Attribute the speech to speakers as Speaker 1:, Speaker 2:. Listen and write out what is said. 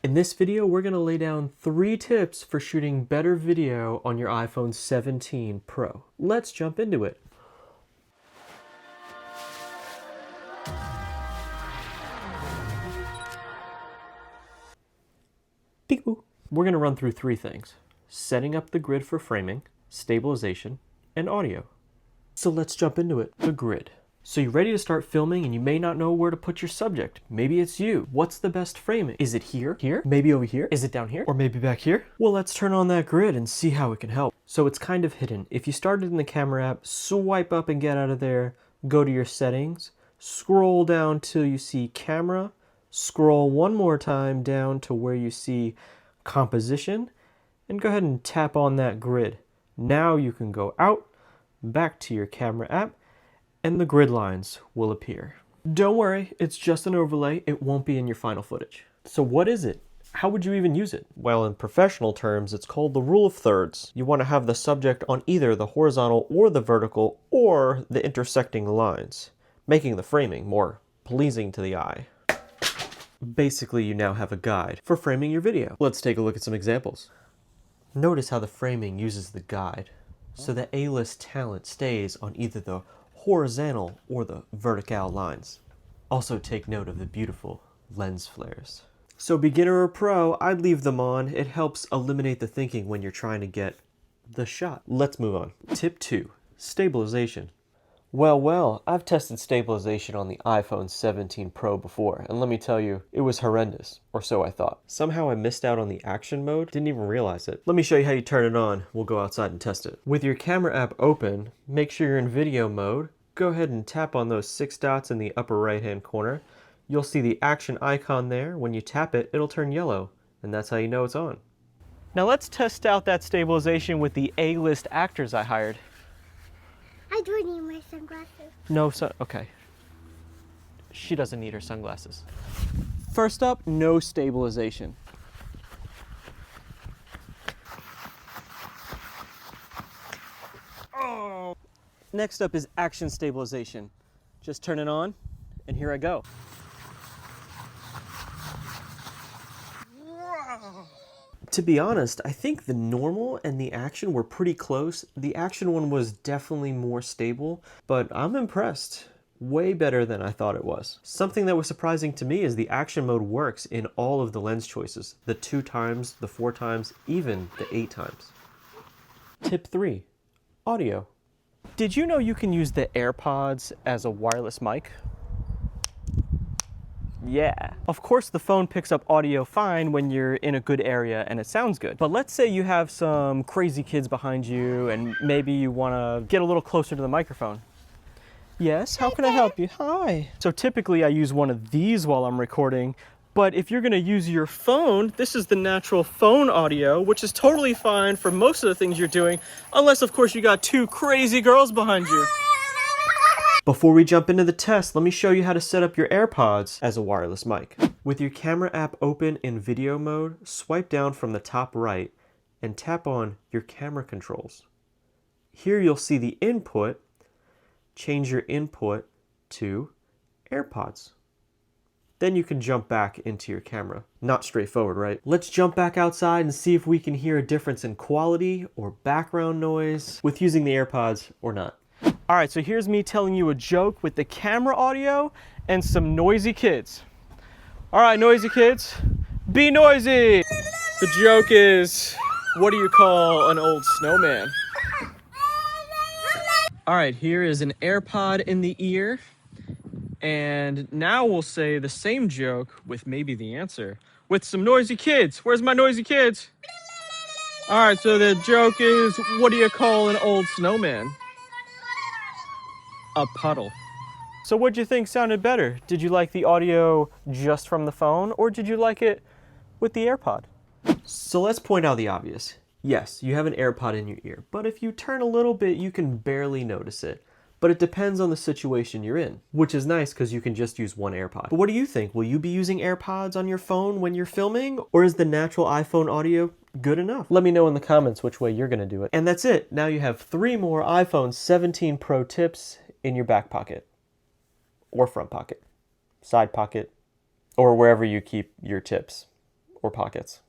Speaker 1: In this video, we're going to lay down 3 tips for shooting better video on your iPhone 17 Pro. Let's jump into it. Peekaboo. We're going to run through 3 things: setting up the grid for framing, stabilization, and audio. So let's jump into it. The grid. So you're ready to start filming and you may not know where to put your subject. Maybe it's you. What's the best framing? Is it here? Here? Maybe over here? Is it down here? Or maybe back here? Well, let's turn on that grid and see how it can help. So it's kind of hidden. If you started in the camera app, swipe up and get out of there, go to your settings, scroll down till you see camera, scroll one more time down to where you see composition, and go ahead and tap on that grid. Now you can go out, back to your camera app, and the grid lines will appear. Don't worry, it's just an overlay. It won't be in your final footage. So what is it? How would you even use it? Well, in professional terms, it's called the rule of thirds. You want to have the subject on either the horizontal or the vertical or the intersecting lines, making the framing more pleasing to the eye. Basically, you now have a guide for framing your video. Let's take a look at some examples. Notice how the framing uses the guide, so that A-list talent stays on either the horizontal or the vertical lines. Also take note of the beautiful lens flares. So beginner or pro, I'd leave them on. It helps eliminate the thinking when you're trying to get the shot. Let's move on. Tip 2, stabilization. Well, I've tested stabilization on the iPhone 17 Pro before, and let me tell you, it was horrendous, or so I thought. Somehow I missed out on the action mode, didn't even realize it. Let me show you how you turn it on. We'll go outside and test it. With your camera app open, make sure you're in video mode. Go ahead and tap on those 6 dots in the upper right-hand corner. You'll see the action icon there. When you tap it, it'll turn yellow, and that's how you know it's on. Now let's test out that stabilization with the A-list actors I hired.
Speaker 2: I do need my sunglasses.
Speaker 1: No, okay. She doesn't need her sunglasses. First up, no stabilization. Oh. Next up is action stabilization. Just turn it on, and here I go. To be honest, I think the normal and the action were pretty close. The action one was definitely more stable, but I'm impressed. Way better than I thought it was. Something that was surprising to me is the action mode works in all of the lens choices. The 2 times, the 4 times, even the 8 times. Tip 3, audio. Did you know you can use the AirPods as a wireless mic? Yeah. Of course, the phone picks up audio fine when you're in a good area and it sounds good. But let's say you have some crazy kids behind you and maybe you want to get a little closer to the microphone. Yes, how can I help you? Hi. So typically I use one of these while I'm recording, but if you're going to use your phone, this is the natural phone audio, which is totally fine for most of the things you're doing, unless of course you got 2 crazy girls behind you. Before we jump into the test, let me show you how to set up your AirPods as a wireless mic. With your camera app open in video mode, swipe down from the top right and tap on your camera controls. Here you'll see the input. Change your input to AirPods. Then you can jump back into your camera. Not straightforward, right? Let's jump back outside and see if we can hear a difference in quality or background noise with using the AirPods or not. All right, so here's me telling you a joke with the camera audio and some noisy kids. All right, noisy kids, be noisy. The joke is, what do you call an old snowman? All right, here is an AirPod in the ear. And now we'll say the same joke with maybe the answer with some noisy kids. Where's my noisy kids? All right, so the joke is, what do you call an old snowman? A puddle. So what'd you think sounded better? Did you like the audio just from the phone, or did you like it with the AirPod? So let's point out the obvious. Yes, you have an AirPod in your ear, but if you turn a little bit, you can barely notice it. But it depends on the situation you're in, which is nice because you can just use one AirPod. But what do you think? Will you be using AirPods on your phone when you're filming, or is the natural iPhone audio good enough? Let me know in the comments which way you're gonna do it. And that's it. Now you have 3 more iPhone 17 Pro tips in your back pocket, or front pocket, side pocket, or wherever you keep your tips. or pockets.